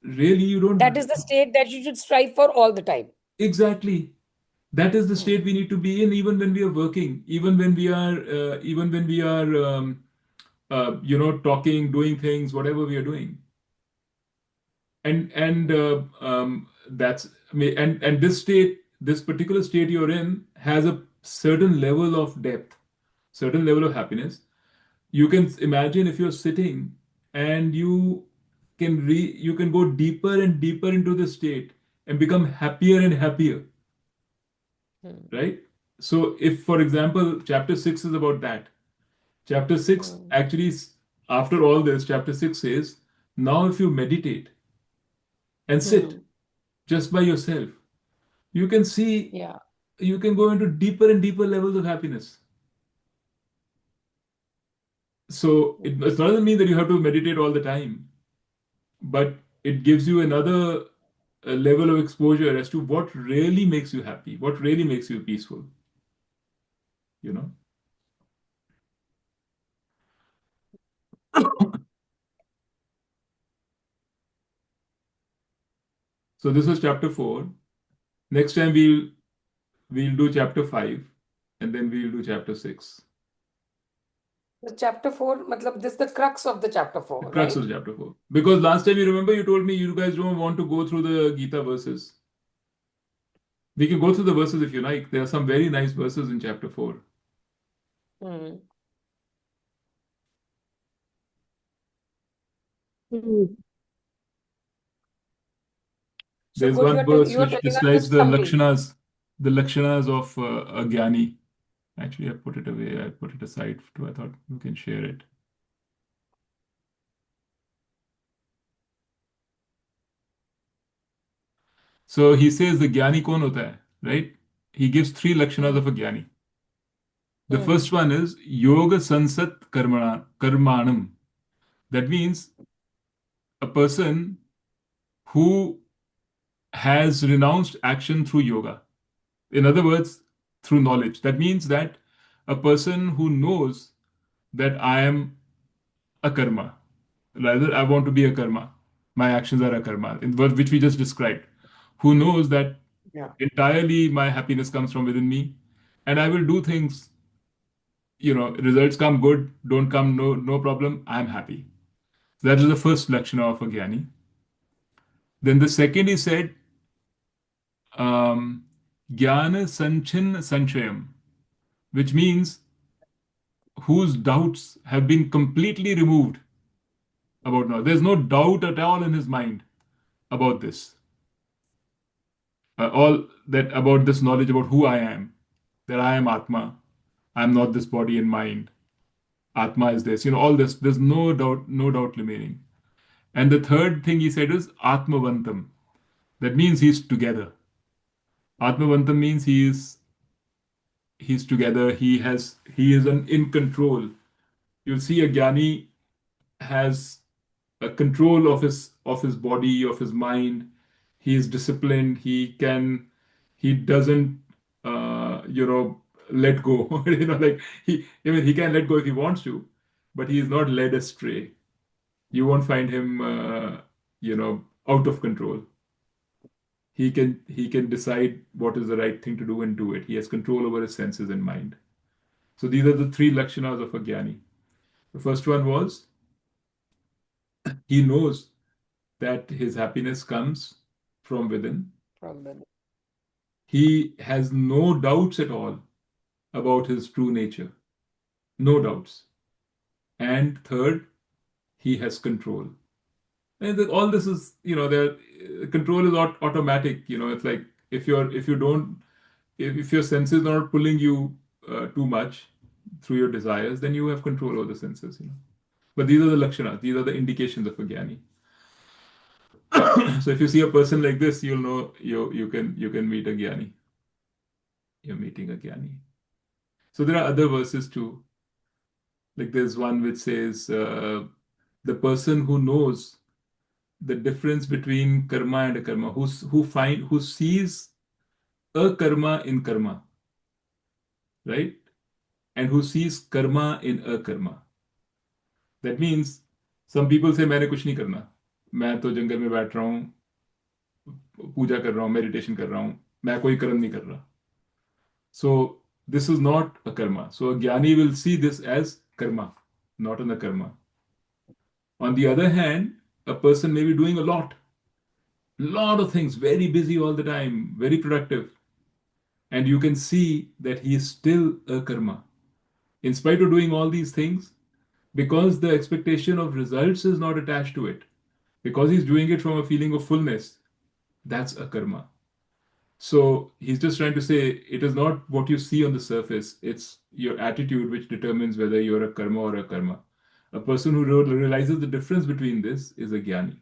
really you That don't. is the state that you should strive for all the time. Exactly. That is the state Hmm. we need to be in, even when we are working, even when we are, talking, doing things, whatever we are doing. And that's and this particular state you're in has a certain level of depth, certain level of happiness. You can imagine if you're sitting and you can go deeper and deeper into the state and become happier and happier, Hmm. right? So if, for example, chapter 6 is about that. Chapter 6 Hmm. actually, after all this, chapter 6 says, now if you meditate and sit Hmm. just by yourself, you can see, Yeah. you can go into deeper and deeper levels of happiness. So it doesn't mean that you have to meditate all the time, but it gives you another level of exposure as to what really makes you happy, what really makes you peaceful, you know. So this was chapter 4. Next time we'll do chapter 5, and then we'll do chapter 6. The chapter 4, matlab, this is the crux of the chapter The 4, crux right? of chapter 4. Because last time you remember you told me you guys don't want to go through the Gita verses. We can go through the verses if you like. There are some very nice verses in chapter 4. Hmm. Hmm. So There's good, one verse you're which telling us the describes summary. the lakshanas of a jnani. Actually, I put it away. I put it aside too. I thought we can share it. So he says the jnani kaun hota hai, right? He gives 3 lakshanas of a jnani. The Hmm. first one is yoga sansat karmanam. That means a person who has renounced action through yoga. In other words, through knowledge. That means that a person who knows that I am a karma, rather, I want to be a karma, my actions are a karma, which we just described, who knows that Yeah. entirely my happiness comes from within me, and I will do things, results come good, don't come, no problem, I'm happy. So that is the first lakshana of a jnani. Then the second he said, um, jnana sanchin sanchayam, which means whose doubts have been completely removed about now. There's no doubt at all in his mind about this. All that about this knowledge about who I am, that I am Atma, I'm not this body and mind. Atma is this, all this. There's no doubt remaining. And the third thing he said is Atmavantam. That means he's together. Atmavantam means he's together. He is in control. You'll see a jnani has a control of his body, of his mind. He is disciplined. He doesn't let go. Like he can let go if he wants to, but he is not led astray. You won't find him out of control. He can decide what is the right thing to do and do it. He has control over his senses and mind. So these are the 3 lakshanas of a jnani. The first one was he knows that his happiness comes from within. Problem. He has no doubts at all about his true nature. No doubts. And third, he has control. And all this is, there control is not automatic. It's like if you don't if your senses are not pulling you too much through your desires, then you have control over the senses. But these are the lakshanas. These are the indications of a jnani. So if you see a person like this, you'll know you can meet a jnani. You're meeting a jnani. So there are other verses too. Like there's one which says the person who knows the difference between karma and a karma, who sees a karma in karma, right? And who sees karma in a karma. That means some people say मैंने कुछ नहीं करना, मैं तो जंगल में बैठ रहा हूँ, पूजा कर रहा हूँ, मेडिटेशन कर रहा हूँ, मैं कोई कर्म नहीं कर रहा. So this is not a karma. So a jnani will see this as karma, not an karma. On the other hand, a person may be doing lot of things, very busy all the time, very productive, and you can see that he is still a karma. In spite of doing all these things, because the expectation of results is not attached to it, because he's doing it from a feeling of fullness, that's a karma. So he's just trying to say it is not what you see on the surface, it's your attitude which determines whether you're a karma or a karma. A person who realizes the difference between this is a jnani.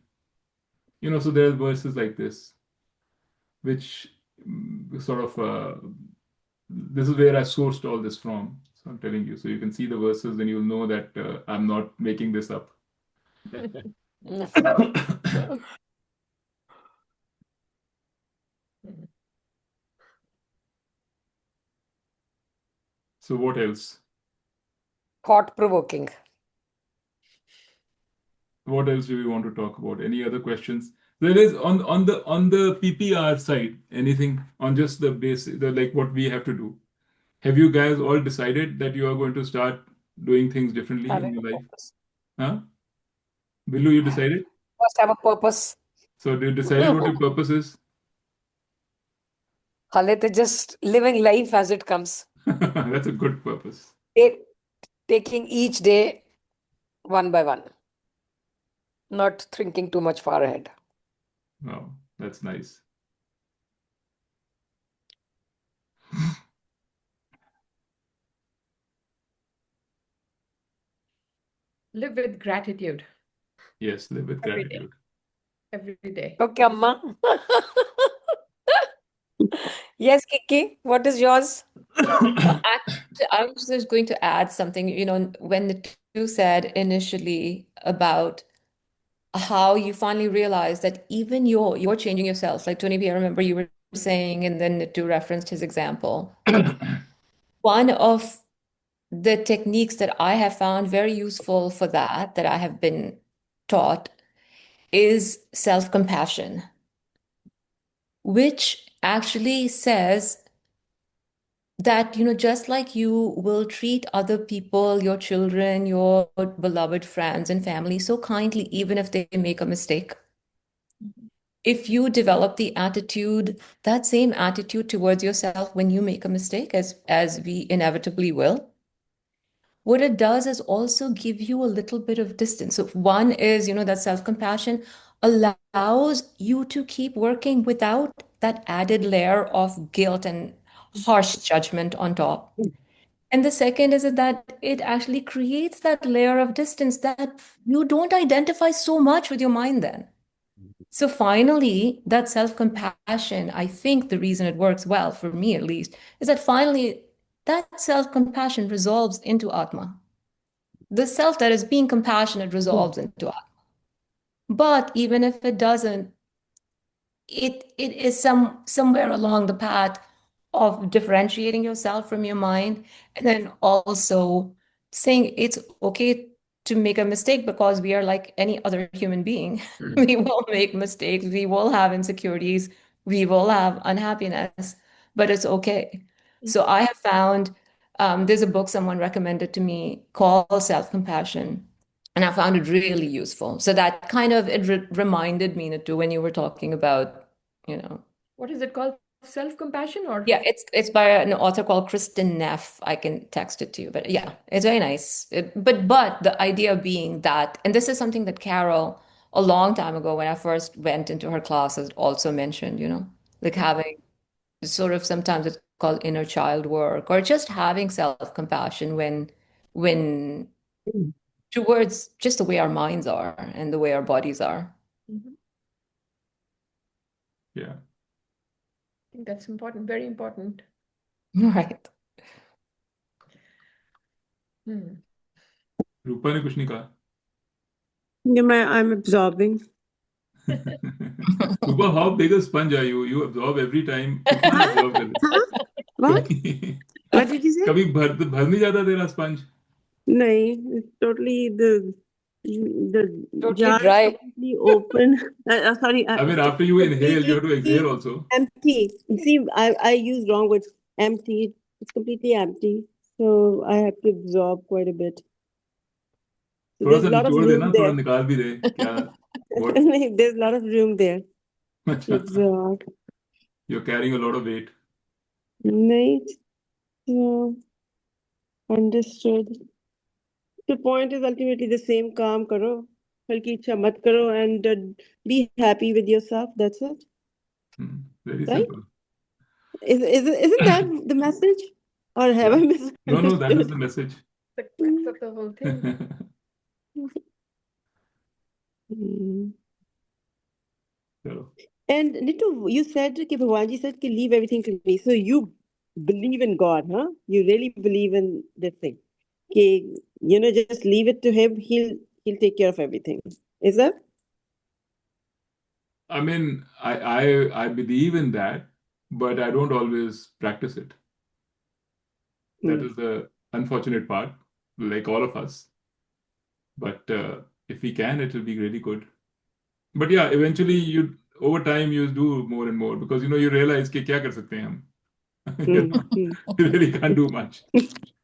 So there are verses like this, which sort of, this is where I sourced all this from. So I'm telling you. So you can see the verses, then you'll know that I'm not making this up. So what else? Thought-provoking. What else do we want to talk about? Any other questions? There is on the PPR side, anything on just the basic, the like what we have to do. Have you guys all decided that you are going to start doing things differently in Having your a life? purpose. Huh? Billu, you decided? Must have a purpose. So you decided what your purpose is? Khalid is just living life as it comes. That's a good purpose. Taking each day one by one, not thinking too much far ahead. Wow, that's nice. Live with gratitude Yes, live with every day. gratitude. Every day. Okay, Amma. Yes, Kiki, what is yours? Actually, I was just going to add something, when the two said initially about how you finally realize that even you're changing yourself. Like Tony B, I remember you were saying, and then the two referenced his example. One of the techniques that I have found very useful for that I have been taught is self-compassion, which actually says that, just like you will treat other people, your children, your beloved friends and family so kindly, even if they make a mistake. If you develop the attitude, that same attitude towards yourself when you make a mistake, as we inevitably will, what it does is also give you a little bit of distance. So one is, that self-compassion allows you to keep working without that added layer of guilt and harsh judgment on top. And the second is that it actually creates that layer of distance that you don't identify so much with your mind then. So finally, that self-compassion, I think the reason it works well, for me at least, is that finally that self-compassion resolves into Atma. The self that is being compassionate resolves into Atma. But even if it doesn't, it is somewhere along the path of differentiating yourself from your mind, and then also saying it's okay to make a mistake because we are like any other human being. We will make mistakes, we will have insecurities, we will have unhappiness, but it's okay. So I have found there's a book someone recommended to me called Self-Compassion, and I found it really useful. So that kind of it reminded me too when you were talking about, What is it called? Self-compassion or? yeah, it's by an author called Kristen Neff. I can text it to you, but yeah, it's very nice. But the idea being that, and this is something that Carol, a long time ago when I first went into her classes, also mentioned, like having sort of, sometimes it's called inner child work, or just having self-compassion when towards just the way our minds are and the way our bodies are. Mhm. Yeah. I think that's important, very important. Right. Hmm. रूपा ने कुछ नहीं कहा. Yeah, I'm absorbing. Rupa, how big a sponge are you? You absorb every time. कितना Huh? absorb कर ले? Huh? What? कभी What did you say? कभी भर नहीं जाता तेरा sponge? No, it's totally the Totally jar is dry. completely open. Sorry, I mean, it's after you inhale, you have to exhale completely also. empty. See, I used wrong words. Empty. It's completely empty. So I have to absorb quite a bit. So थोड़ा there's सा a lot of निचोड़ देना, room थोड़ा there. निकाल भी दे. क्या? What? There's a lot of room there to अच्छा. absorb. You're carrying a lot of weight. Nice. So understood. The point is ultimately the same. Calm karo, halki ichha mat karo, and be happy with yourself. That's it, Very right? simple. Isn't that the message, or have I Yeah. No, that is misunderstood? the message. The crux of the whole thing. Hmm. चलो. And Nitu, you said कि भगवान जी said कि leave everything to me. So you believe in God, huh? You really believe in this thing. Okay, just leave it to him. He'll take care of everything. Is that? I mean, I believe in that, but I don't always practice it. That Hmm. is the unfortunate part, like all of us. But if we can, it will be really good. But yeah, eventually you over time you do more and more because you realize कि क्या कर सकते हैं हम. You Hmm. know, Hmm. we really can't do much.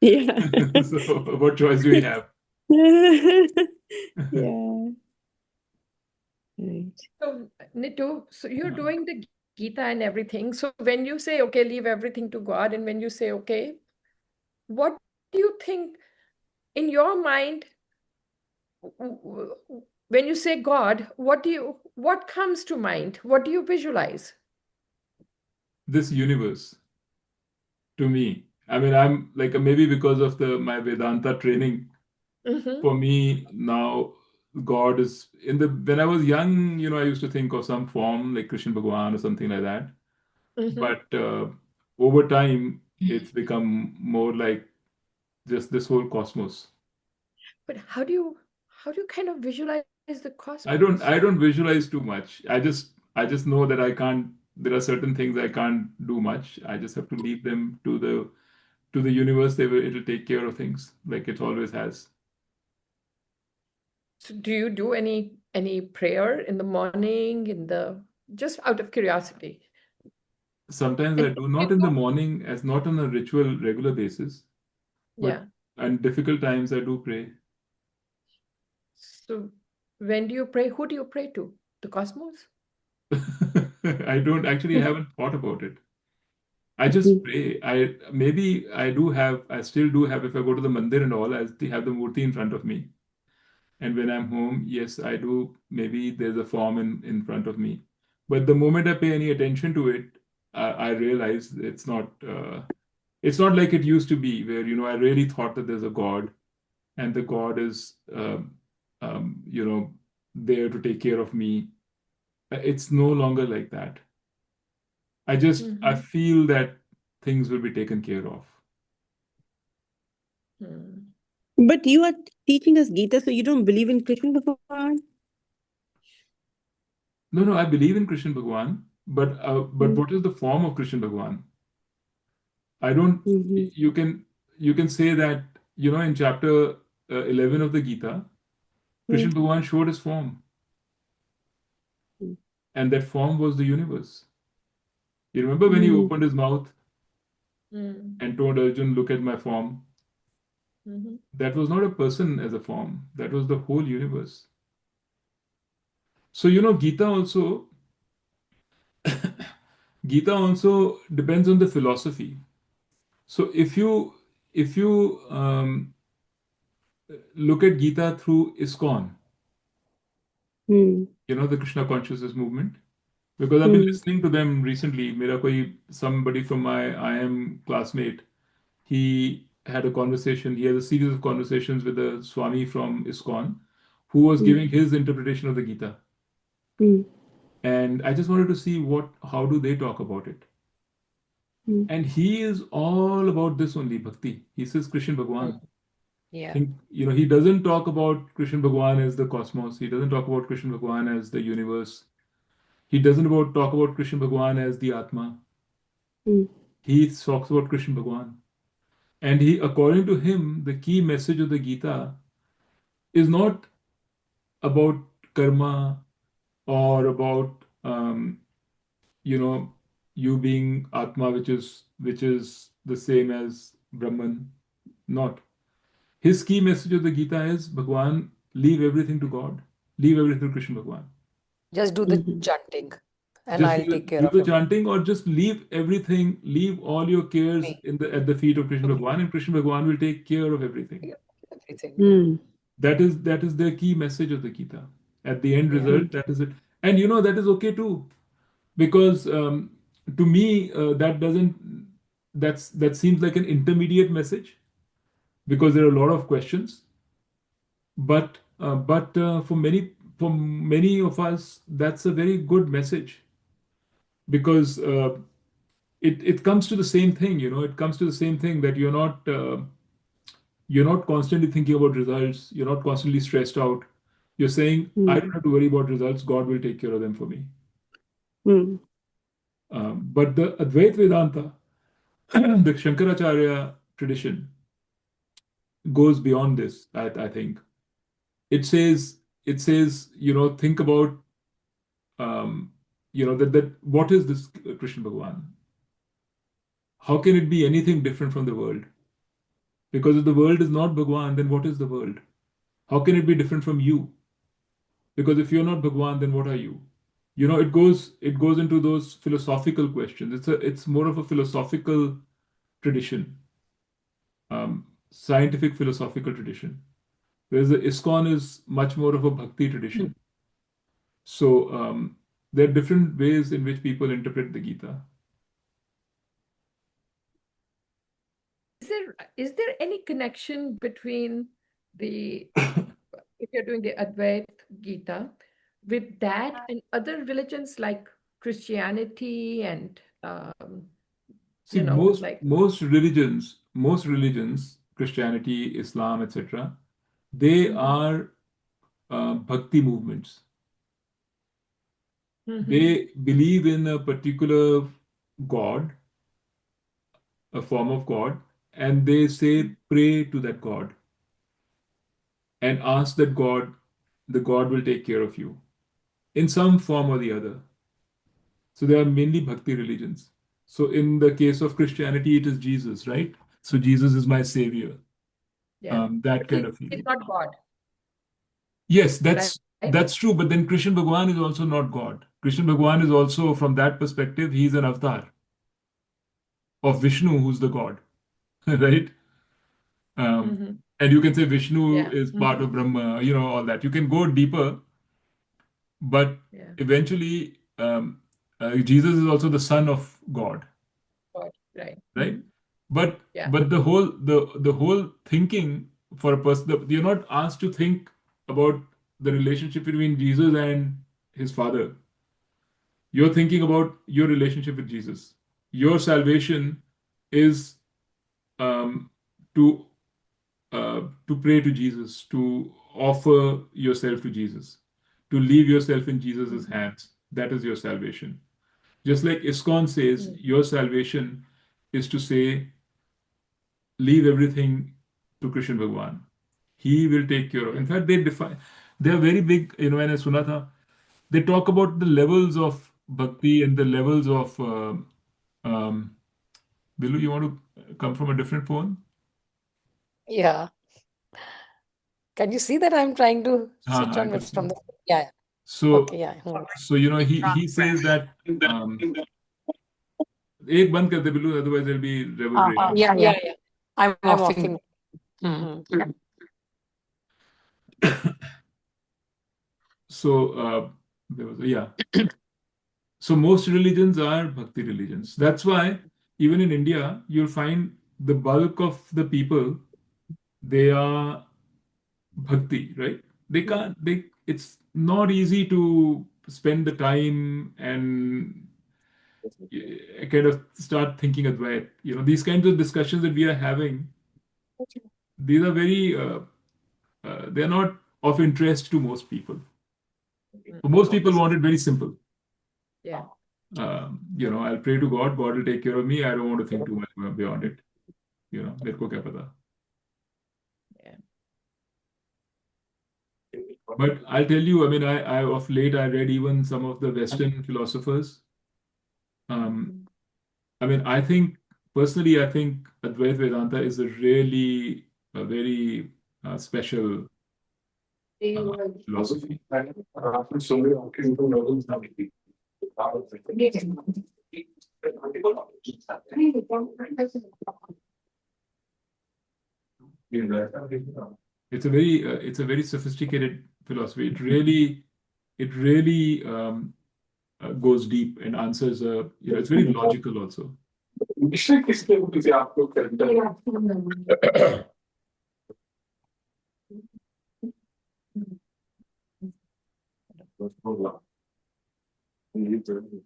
Yeah. So what choice do we have? Yeah. Right. So, Nitu, so you're doing the Gita and everything. So when you say, okay, leave everything to God, and when you say, okay, what do you think in your mind, when you say God, what comes to mind? What do you visualize? This universe to me. I mean, I'm like maybe because of the my Vedanta training. Mm-hmm, For me now, God is in the when I was young. I used to think of some form like Krishna Bhagwan or something like that. mm-hmm. But over time, it's become more like just this whole cosmos. But how do you kind of visualize the I don't cosmos? I don't visualize too much. I just know that I can't. There are certain things I can't do much. I just have to leave them to the universe. It'll take care of things like it always has. So do you do any prayer in the morning, just out of curiosity? Sometimes And I do, not in the morning, as not on a ritual regular basis, but yeah. on difficult times I do pray. So when do you pray? Who do you pray to? The cosmos? I don't actually haven't thought about it. I just Hmm. pray. I still do have, if I go to the mandir and all, I still have the murti in front of me. And when I'm home, yes, I do. Maybe there's a form in front of me. But the moment I pay any attention to it, I realize it's not like it used to be, where I really thought that there's a God and the God is um, you know there to take care of me. It's no longer like that. I Mm-hmm. feel that things will be taken care of. Hmm. But you are teaching us Gita, so you don't believe in Krishna Bhagavan? No, no, I believe in Krishna Bhagwan, but Hmm. what is the form of Krishna Bhagwan? I don't. Hmm. You can say that in chapter 11 of the Gita, Hmm. Krishna Bhagwan showed his form, and that form was the universe. You remember when he Hmm. opened his mouth Hmm. and told Arjun, "Look at my form." Mm-hmm. That was not a person as a form. That was the whole universe. So Gita also depends on the philosophy. So if you look at Gita through ISKCON, Hmm. the Krishna consciousness movement, because I've been Hmm. listening to them recently. Somebody from my IM classmate, he had a conversation. He had a series of conversations with a Swami from ISKCON, who was Hmm. giving his interpretation of the Gita. Hmm. And I just wanted to see how do they talk about it. Hmm. And he is all about this only, bhakti. He says Krishna Bhagwan. Yeah. He doesn't talk about Krishna Bhagwan as the cosmos. He doesn't talk about Krishna Bhagwan as the universe. He doesn't talk about Krishna Bhagwan as the Atma. Hmm. He talks about Krishna Bhagwan. And according to him, the key message of the Gita is not about karma or about you know you being Atma, which is the same as Brahman. Not. His key message of the Gita is Bhagwan, leave everything to God. Leave everything to Krishna Bhagwan. Just do the Hmm. chanting and Just I'll take care do of the chanting, or just leave everything, leave all your cares everything. at the feet of Krishna To me. Bhagwan, and Krishna Bhagwan will take care of everything. Yeah, everything. Yeah. Hmm. That is the key message of the Gita. At the end Yeah. result, that is it. And that is okay too, because to me that seems like an intermediate message, because there are a lot of questions. But for many of us, that's a very good message, because it comes to the same thing, you know. It comes to the same thing that you're not constantly thinking about results. You're not constantly stressed out. You're saying, I don't have to worry about results. God will take care of them for me. Hmm. But the Advait Vedanta, the Shankaracharya tradition, goes beyond this. I think it says, you know, think about, um, you know, that what is this Krishna Bhagwan? How can it be anything different from the world? Because if the world is not Bhagwan, then what is the world? How can it be different from you? Because if you're not Bhagwan, then what are you? You know, it goes into those philosophical questions. It's more of a philosophical tradition, scientific philosophical tradition. Whereas the ISKCON is much more of a bhakti tradition. So there are different ways in which people interpret the Gita. Is there any connection between the if you're doing the Advait Gita with that and other religions like Christianity and See, like most religions, Christianity, Islam, etc., they are bhakti movements. They believe in a particular God, a form of God, and they say pray to that God and ask that the God will take care of you in some form or the other. So they are mainly bhakti religions. So in the case of Christianity, it is Jesus, right? So Jesus is my savior. yeah, That but kind he's, of he's feeling. not God, Yes, right? that's true. But then Krishna Bhagwan is also not God. Krishna Bhagwan is also, from that perspective, he's an avatar of Vishnu, who's the God, right? Um, Mm-hmm. and you can say Vishnu Yeah. is part of Brahma, you know, all that. You can go deeper, but Yeah. eventually, Jesus is also the son of God, God, right. right? But Yeah. but the whole thinking for a person, you're not asked to think about the relationship between Jesus and his father. You're thinking about your relationship with Jesus. Your salvation is um, to to pray to Jesus, to offer yourself to Jesus, to leave yourself in Jesus' hands. That is your salvation. Just like ISKCON says, your salvation is to say, leave everything to Krishna Bhagwan. He will take care of. In fact, they are very big. You know, when I Sunatha, they talk about the levels of bhakti and the levels of. Um, Bilu, you want to come from a different phone? Yeah. Can you see that I'm trying to switch I on can with see. from the yeah, yeah. So, Okay, yeah. so you know, he says that एक बंद कर दे Billu, otherwise there'll be reverberation. Yeah, yeah. Yeah. I'm I'm offing. offing. Hmm. So there was yeah. So most religions are bhakti religions. That's why even in India, you'll find the bulk of the people, they are bhakti, right? They can't, it's not easy to spend the time and kind of start thinking Advait. You know, these kinds of discussions that we are having, these are very, they're not of interest to most people. So most people want it very simple. Yeah. You know, I'll pray to God, God will take care of me. I don't want to think too much beyond it. You know, मेरे को क्या पता. Yeah. But I'll tell you, I mean, I of late I read even some of the Western philosophers. Um, I mean, I think personally, I think Advaita Vedanta is a very special philosophy. It's a very sophisticated philosophy. It really goes deep and answers. You know, it's very logical also.